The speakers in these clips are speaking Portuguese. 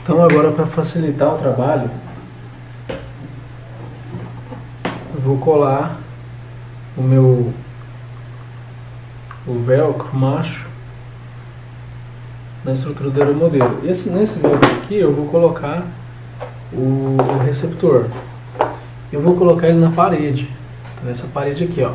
Então agora, para facilitar o trabalho, eu vou colar o velcro macho na estrutura do aeromodelo. Nesse velcro aqui eu vou colocar o receptor. Eu vou colocar ele na parede, nessa parede aqui, ó.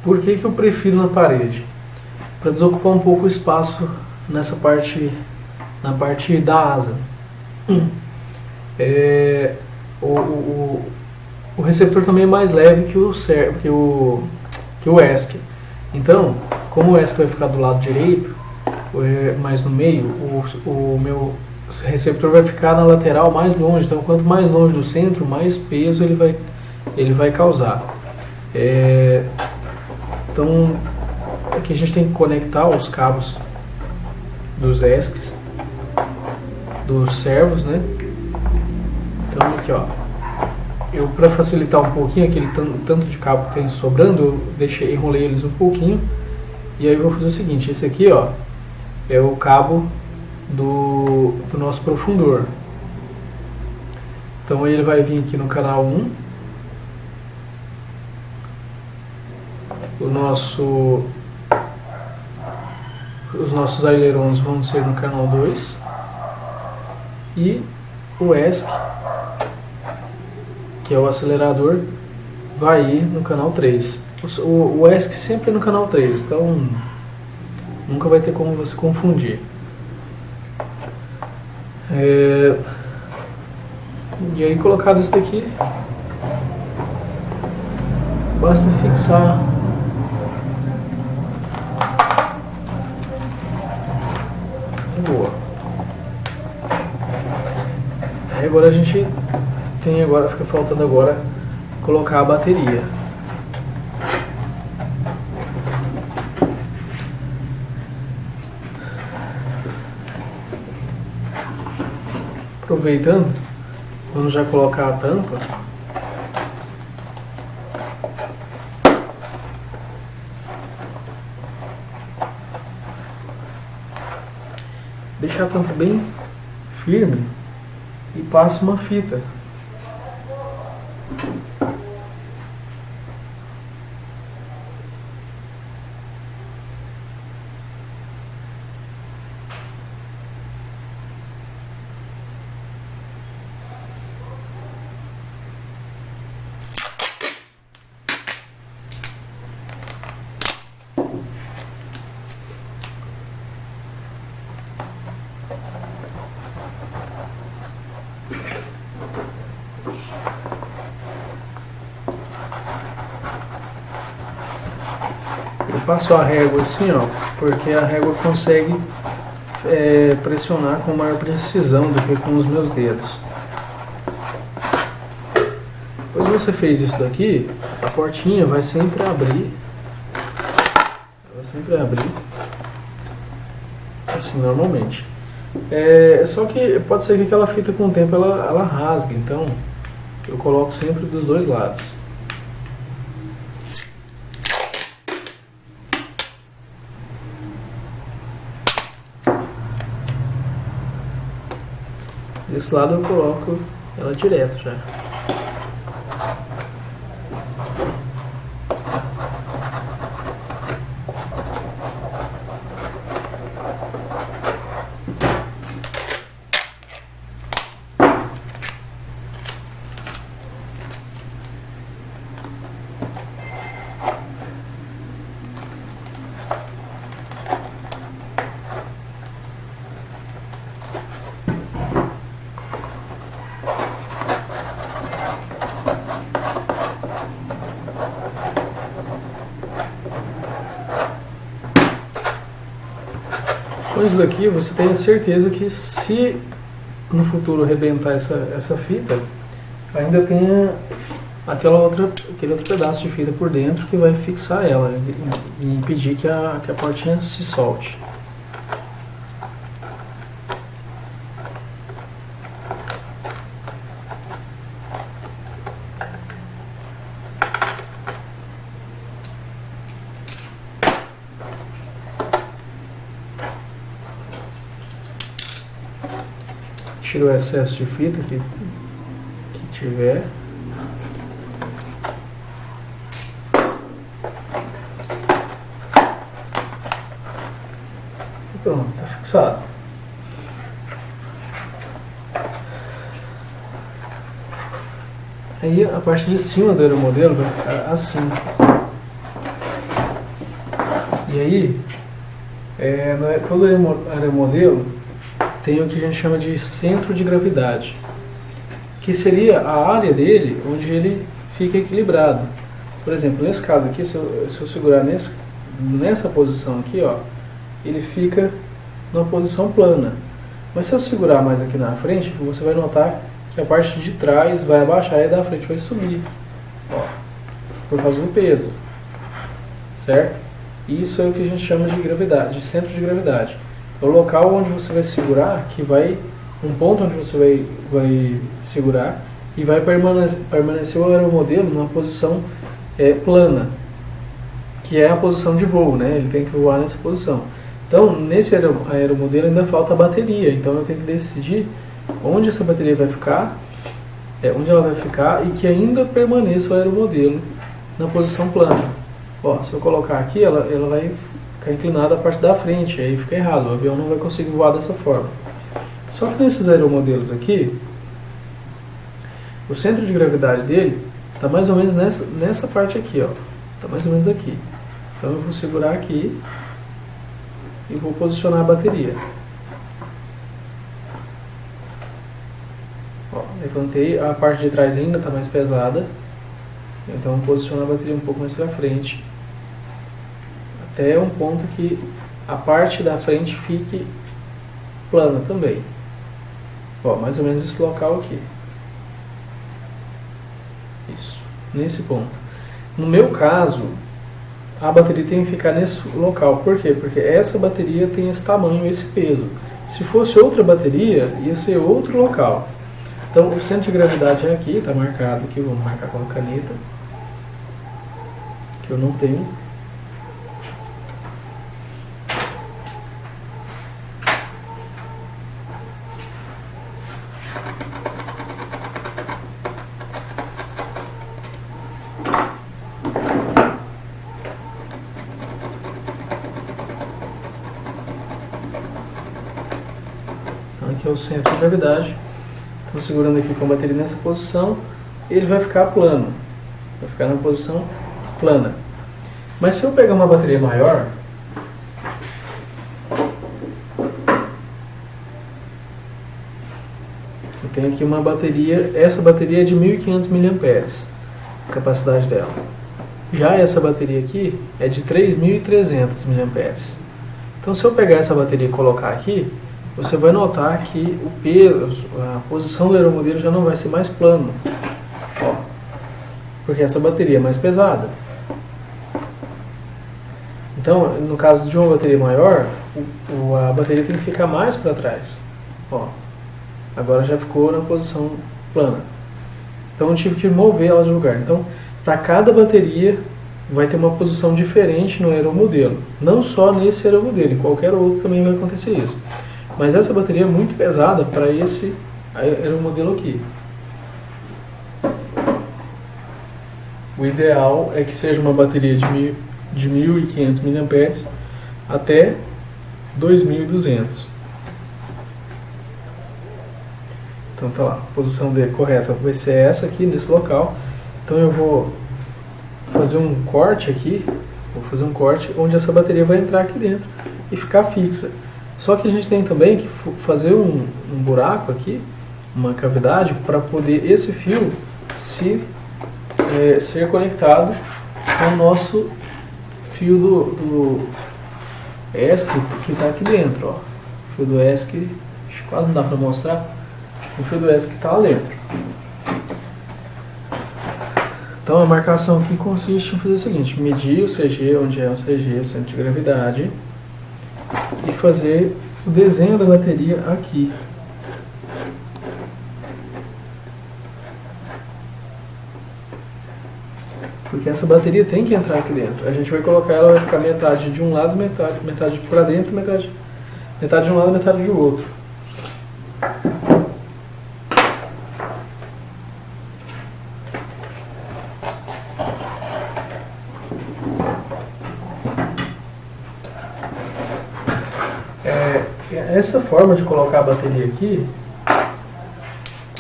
Por que eu prefiro na parede? Para desocupar um pouco o espaço nessa parte, na parte da asa. O receptor também é mais leve que o ESC. Então, como o ESC vai ficar do lado direito, mais no meio, o meu receptor vai ficar na lateral mais longe. Então, quanto mais longe do centro, mais peso ele vai causar. Então, aqui a gente tem que conectar os cabos dos ESCs, dos servos, né? Então, aqui, ó. Para facilitar um pouquinho aquele tanto de cabo que tem sobrando, eu enrolei eles um pouquinho. E aí eu vou fazer o seguinte: esse aqui, ó, é o cabo do nosso profundor. Então ele vai vir aqui no canal 1. Os nossos ailerons vão ser no canal 2 e o ESC, que é o acelerador, vai ir no canal 3. O ESC sempre é no canal 3, então nunca vai ter como você confundir. E aí, colocado isso daqui, basta fixar boa. Aí agora a gente tem, fica faltando agora colocar a bateria. Aproveitando, vamos já colocar a tampa. Deixar a tampa bem firme e passe uma fita. Eu passo a régua assim, ó, porque a régua consegue pressionar com maior precisão do que com os meus dedos. Depois que você fez isso daqui, a portinha vai sempre abrir. Vai sempre abrir. Assim, normalmente. Só que pode ser que aquela fita com o tempo ela rasgue, então eu coloco sempre dos dois lados. Desse lado eu coloco ela direto já. Com isso daqui você tem a certeza que se no futuro arrebentar essa fita, ainda tem aquele outro pedaço de fita por dentro que vai fixar ela e impedir que a portinha se solte. tiro o excesso de fita que tiver. E pronto, tá fixado. Aí a parte de cima do aeromodelo vai ficar assim. E aí, todo aeromodelo tem o que a gente chama de centro de gravidade, que seria a área dele onde ele fica equilibrado. Por exemplo, nesse caso aqui, se eu segurar nessa posição aqui, ó, ele fica numa posição plana. Mas se eu segurar mais aqui na frente, você vai notar que a parte de trás vai abaixar e a da frente vai subir, ó, por causa do peso, certo? Isso é o que a gente chama de gravidade, de centro de gravidade. É o local onde você vai segurar, um ponto onde você vai segurar e vai permanecer o aeromodelo numa posição plana, que é a posição de voo, né? Ele tem que voar nessa posição. Então, nesse aeromodelo ainda falta a bateria, então eu tenho que decidir onde essa bateria vai ficar, onde ela vai ficar e que ainda permaneça o aeromodelo na posição plana. Ó, se eu colocar aqui, ela vai ficar inclinada a parte da frente, aí fica errado, o avião não vai conseguir voar dessa forma. Só que nesses aeromodelos aqui, o centro de gravidade dele está mais ou menos nessa parte aqui, ó. Está mais ou menos aqui. Então eu vou segurar aqui e vou posicionar a bateria. Ó, levantei, a parte de trás ainda está mais pesada, então eu vou posicionar a bateria um pouco mais para frente, até um ponto que a parte da frente fique plana também. Ó, mais ou menos esse local aqui. Isso, nesse ponto. No meu caso, a bateria tem que ficar nesse local. Por quê? Porque essa bateria tem esse tamanho, esse peso. Se fosse outra bateria, ia ser outro local. Então, o centro de gravidade é aqui, está marcado aqui, vamos marcar com a caneta, que eu não tenho. Então, aqui é o centro de gravidade. Estou segurando aqui com a bateria nessa posição, ele vai ficar plano, vai ficar na posição plana. Mas se eu pegar uma bateria maior, eu tenho aqui uma bateria, essa bateria é de 1500 mAh, a capacidade dela. Já essa bateria aqui é de 3300 mAh. Então se eu pegar essa bateria e colocar aqui, você vai notar que o peso, a posição do aeromodelo já não vai ser mais plano, ó, porque essa bateria é mais pesada. Então, no caso de uma bateria maior, a bateria tem que ficar mais para trás. Ó, agora já ficou na posição plana. Então eu tive que mover ela de lugar. Então, para cada bateria vai ter uma posição diferente no aeromodelo. Não só nesse aeromodelo, em qualquer outro também vai acontecer isso. Mas essa bateria é muito pesada para esse aeromodelo aqui. O ideal é que seja uma bateria de 1500 mAh até 2200. Então tá lá, a posição correta vai ser essa aqui, nesse local. Então eu vou fazer um corte aqui, onde essa bateria vai entrar aqui dentro e ficar fixa. Só que a gente tem também que fazer um buraco aqui, uma cavidade, para poder esse fio ser conectado com o nosso fio do ESC que está aqui dentro. Ó. O fio do ESC, quase não dá para mostrar, o fio do ESC que está lá dentro. Então a marcação aqui consiste em fazer o seguinte: medir o CG, onde é o CG, o centro de gravidade, e fazer o desenho da bateria aqui. Porque essa bateria tem que entrar aqui dentro. A gente vai colocar ela, vai ficar metade de um lado, metade para dentro, metade de um lado, metade do outro. essa forma de colocar a bateria aqui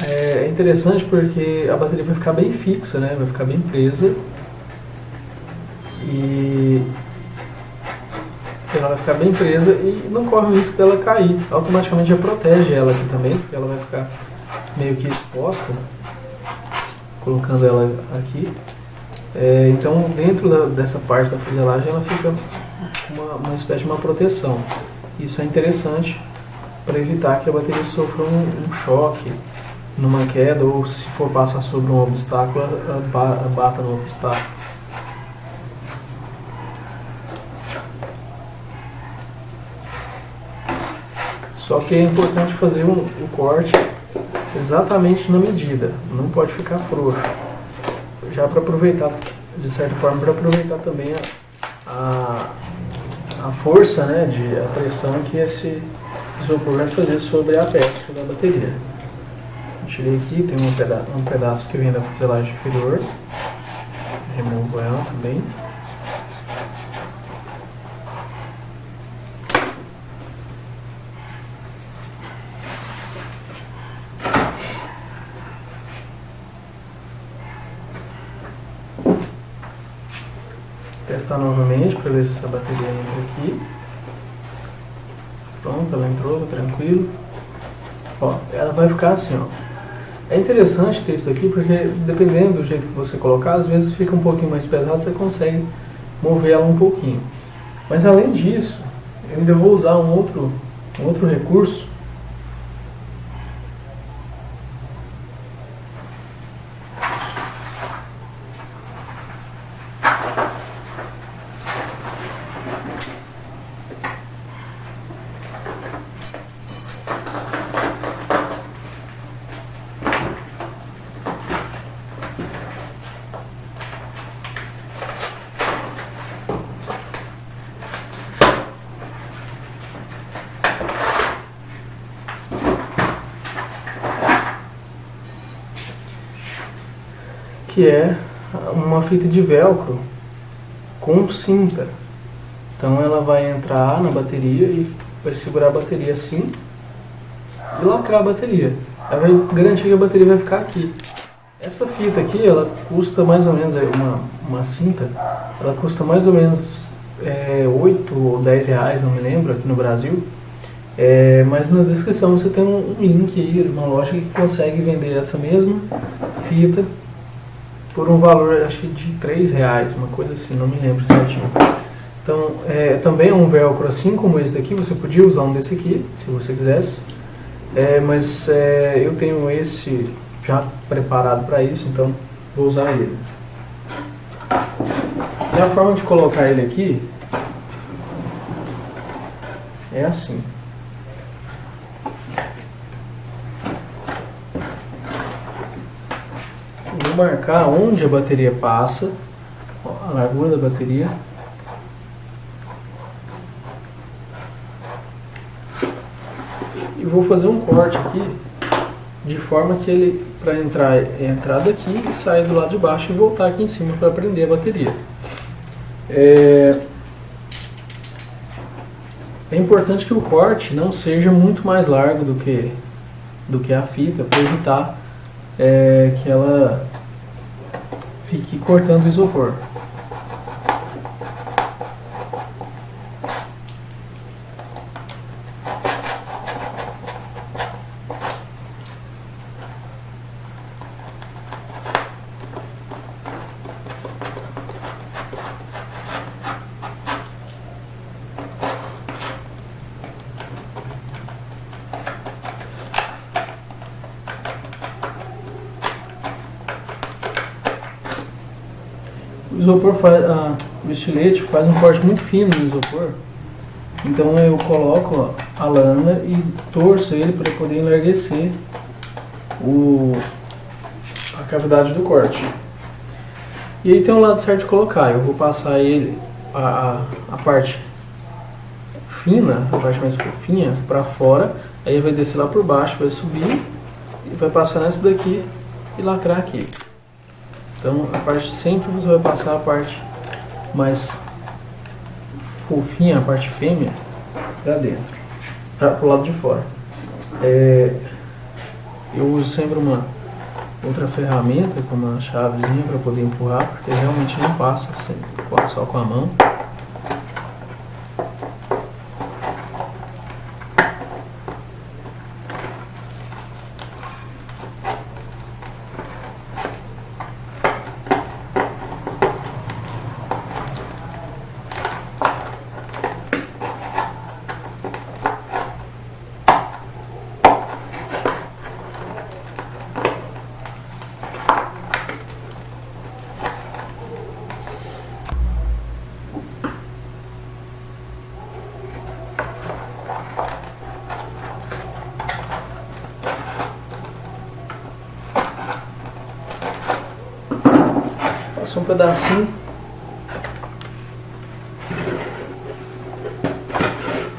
é interessante porque a bateria vai ficar bem fixa, né? Vai ficar bem presa e ela vai ficar bem presa e não corre o risco dela cair. Automaticamente já protege ela aqui também, porque ela vai ficar meio que exposta, colocando ela aqui. Então dentro dessa parte da fuselagem ela fica uma espécie de uma proteção. Isso é interessante para evitar que a bateria sofra um choque numa queda, ou se for passar sobre um obstáculo, ela bata no obstáculo. Só que é importante fazer o corte exatamente na medida, não pode ficar frouxo. Já para aproveitar, de certa forma, para aproveitar também a força, né, a pressão que esse isopor vai fazer sobre a peça da bateria. Eu tirei aqui, tem um pedaço que vem da fuselagem inferior, removo ela também. Testar novamente para ver se essa bateria entra aqui. Pronto, ela entrou, tá tranquilo. Ó, ela vai ficar assim, ó. É interessante ter isso aqui porque dependendo do jeito que você colocar, às vezes fica um pouquinho mais pesado, você consegue mover ela um pouquinho. Mas além disso, eu ainda vou usar um outro recurso. Que é uma fita de velcro com cinta. Então ela vai entrar na bateria e vai segurar a bateria assim e lacrar a bateria. Ela vai garantir que a bateria vai ficar aqui. Essa fita aqui, ela custa mais ou menos, uma cinta, ela custa mais ou menos 8 ou 10 reais, não me lembro, aqui no Brasil. Mas na descrição você tem um link aí, uma loja que consegue vender essa mesma fita por um valor, acho que de 3 reais, uma coisa assim, não me lembro certinho. Então, também é um velcro assim como esse daqui, você podia usar um desse aqui, se você quisesse. Mas eu tenho esse já preparado para isso, então vou usar ele. E a forma de colocar ele aqui é assim. Vou marcar onde a bateria passa, ó, a largura da bateria. E vou fazer um corte aqui, de forma que ele, para entrar daqui e sair do lado de baixo e voltar aqui em cima para prender a bateria. É importante que o corte não seja muito mais largo do que a fita, para evitar que ela fique cortando o isopor. O isopor o estilete faz um corte muito fino no isopor, então eu coloco a lâmina e torço ele para poder enlarguecer a cavidade do corte. E aí tem um lado certo de colocar, eu vou passar ele, a parte fina, a parte mais fofinha, para fora, aí vai descer lá por baixo, vai subir e vai passar nessa daqui e lacrar aqui. Então a parte sempre você vai passar a parte mais fofinha, a parte fêmea, para dentro. para o lado de fora. Eu uso sempre uma outra ferramenta, como uma chavezinha, para poder empurrar, porque realmente não passa assim, só com a mão. Passou um pedacinho.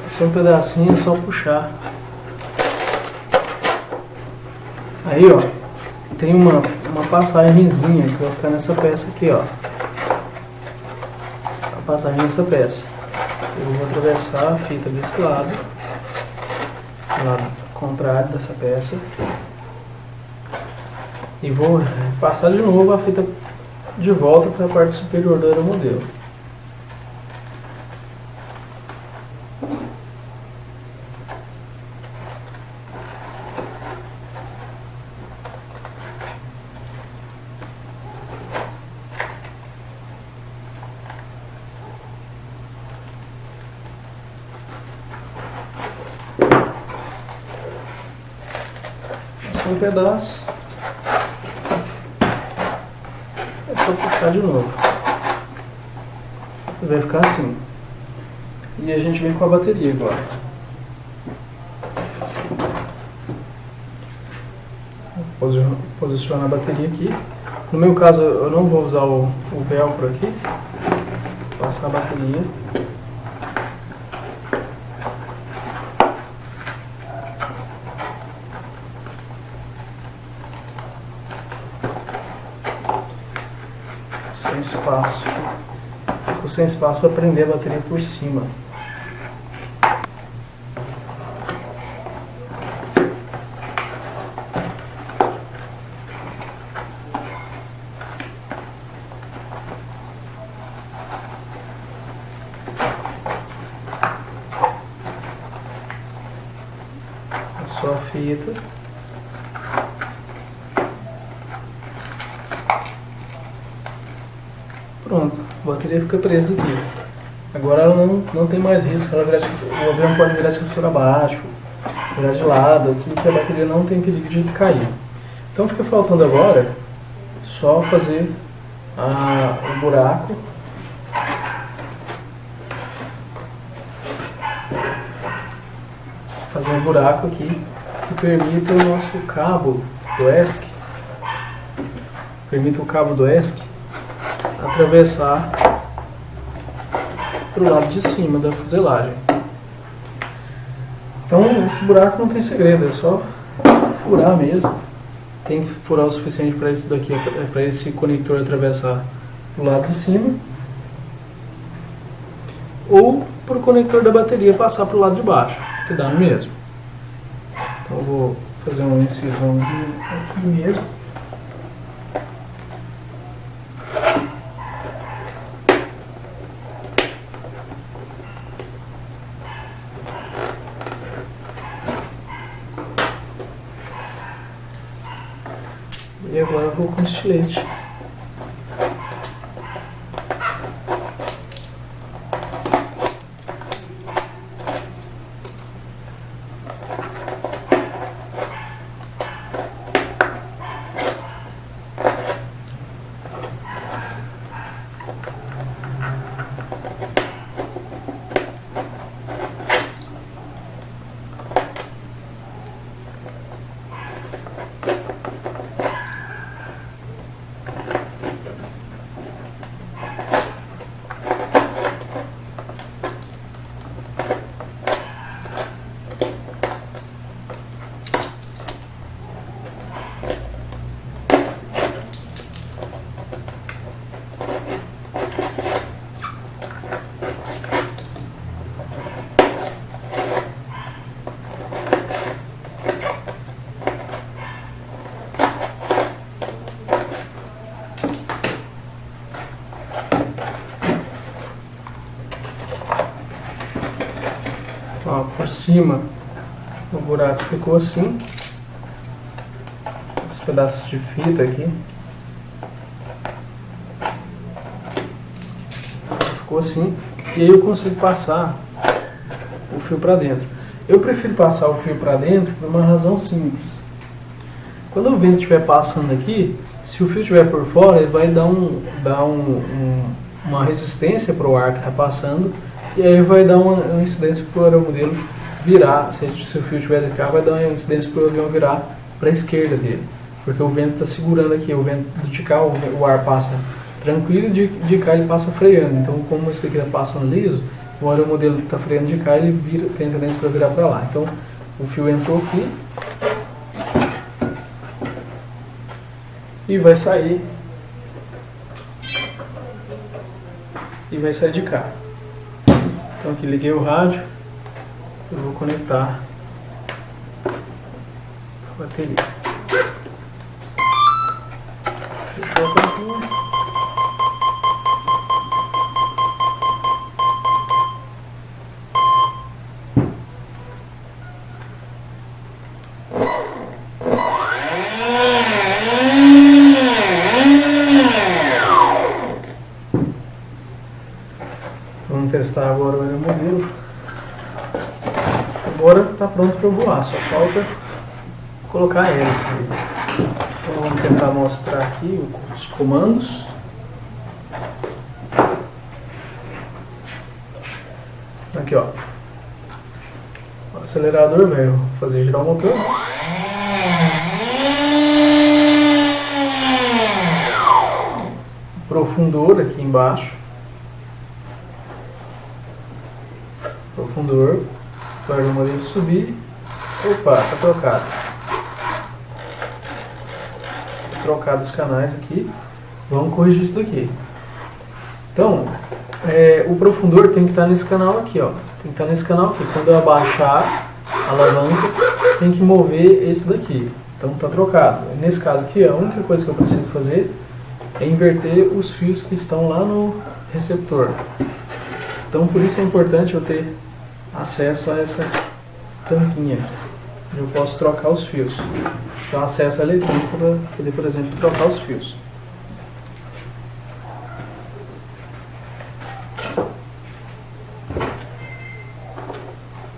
Passou um pedacinho, é só puxar. Aí, ó, tem uma passagenzinha que vai ficar nessa peça aqui, ó. A passagem nessa peça. Eu vou atravessar a fita desse lado, do lado contrário dessa peça, e vou passar de novo a fita de volta para a parte superior do aeromodelo. Passou um pedaço. Só puxar de novo. Vai ficar assim. E a gente vem com a bateria agora. Posicionar a bateria aqui. No meu caso, eu não vou usar o velcro aqui. Passar a bateria. Sem espaço. Ficou sem espaço para prender a bateria por cima. Passou a fita. Pronto, a bateria fica presa aqui. Agora ela não tem mais risco, o avião pode virar de cabeça para baixo, virar de lado, aqui que a bateria não tem perigo de cair. Então fica faltando agora só fazer o buraco. Fazer um buraco aqui que permita o nosso cabo do ESC, atravessar para o lado de cima da fuselagem. Então esse buraco não tem segredo, é só furar mesmo. Tem que furar o suficiente para esse daqui, para esse conector atravessar para o lado de cima, ou para o conector da bateria passar para o lado de baixo, que dá no mesmo. Então eu vou fazer uma incisãozinha aqui mesmo. E agora eu vou com estilete. cima do buraco ficou assim. Os pedaços de fita aqui. Ficou assim. E aí eu consigo passar o fio para dentro. Eu prefiro passar o fio para dentro por uma razão simples. Quando o vento estiver passando aqui, se o fio estiver por fora, ele vai dar uma resistência para o ar que está passando, e aí vai dar uma incidência para o aeromodelo virar. Se o fio estiver de cá, vai dar uma incidência para o avião virar para a esquerda dele, porque o vento está segurando aqui. O vento de cá, o ar passa tranquilo, de cá ele passa freando. Então, como esse aqui está passando liso, o aeromodelo que está freando de cá, ele tem tendência para virar para lá. Então, o fio entrou aqui e vai sair de cá. Então aqui liguei o rádio, eu vou conectar a bateria. Fechou a tampinha. Vamos testar agora o aeromodelo. Agora está pronto para voar, só falta colocar a hélice. Então vamos tentar mostrar aqui os comandos. Aqui, ó. O acelerador vai fazer girar o motor. O profundor aqui embaixo. Profundor, o aeromodelo subir. Opa, está trocado. Trocado os canais aqui. Vamos corrigir isso daqui. Então, o profundor tem que estar nesse canal aqui, ó. Tem que estar nesse canal aqui. Quando eu abaixar a alavanca, tem que mover esse daqui. Então está trocado. Nesse caso aqui, a única coisa que eu preciso fazer é inverter os fios que estão lá no receptor. Então por isso é importante eu ter acesso a essa tampinha, onde eu posso trocar os fios. Então acesso à eletrônica para poder, por exemplo, trocar os fios.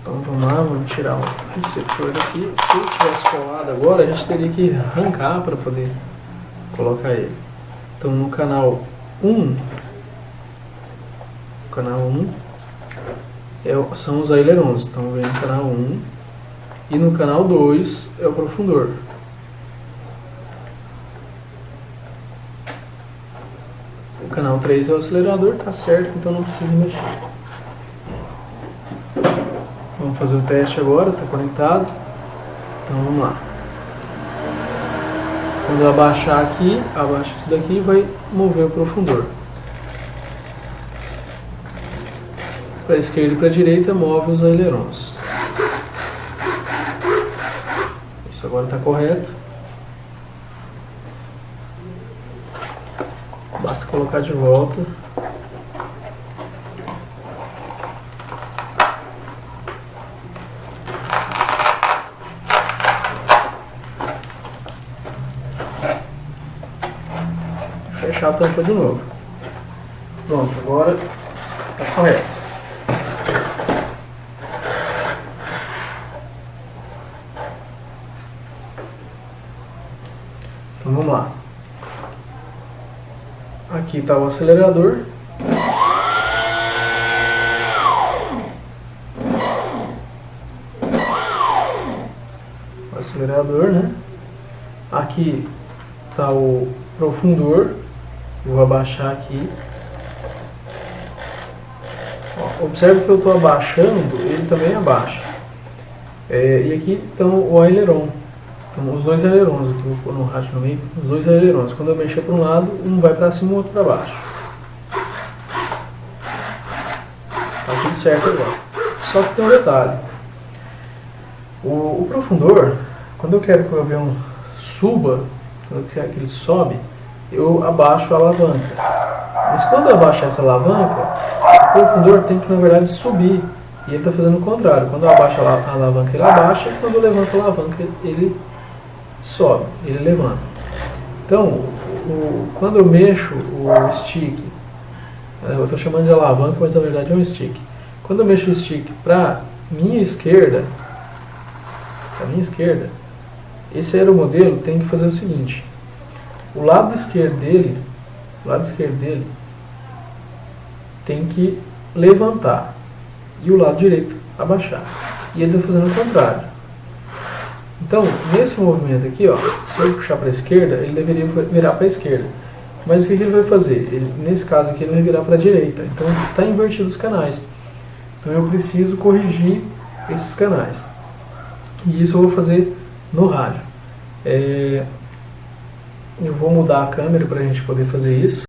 Então vamos lá, vamos tirar o receptor daqui. Se ele tivesse colado agora, a gente teria que arrancar para poder colocar ele. Então no canal 1, são os ailerons. Então vem no canal 1 e no canal 2 é o profundor. O canal 3 é o acelerador, tá certo, então não precisa mexer. Vamos fazer o teste agora, está conectado. Então vamos lá. Quando eu abaixar aqui, abaixa isso daqui e vai mover o profundor. Para a esquerda e para a direita, move os ailerons. Isso agora está correto. Basta colocar de volta. Fechar a tampa de novo. Pronto, agora está correto. Então vamos lá. Aqui está o acelerador. O acelerador, né? Aqui está o profundor. Vou abaixar aqui. Ó, observe que eu estou abaixando, ele também abaixa. E aqui estão o aileron. Então, os dois ailerons, aqui eu vou pôr no rádio no meio, os dois ailerons. Quando eu mexer para um lado, um vai para cima e o outro para baixo. Tá tudo certo agora. Só que tem um detalhe. O profundor, quando eu quero que o avião suba, quando eu quero que ele sobe, eu abaixo a alavanca. Mas quando eu abaixar essa alavanca, o profundor tem que, na verdade, subir. E ele está fazendo o contrário. Quando eu abaixo a alavanca, ele abaixa, e quando eu levanto a alavanca, ele sobe, ele levanta. Então, quando eu mexo o stick, eu estou chamando de alavanca, mas na verdade é um stick. Quando eu mexo o stick para minha esquerda, esse aeromodelo tem que fazer o seguinte: o lado esquerdo dele tem que levantar e o lado direito abaixar. E ele está fazendo o contrário. Então, nesse movimento aqui, ó, se eu puxar para a esquerda, ele deveria virar para a esquerda. Mas o que ele vai fazer? Nesse caso aqui, ele vai virar para a direita. Então, está invertido os canais. Então, eu preciso corrigir esses canais. E isso eu vou fazer no rádio. Eu vou mudar a câmera para a gente poder fazer isso.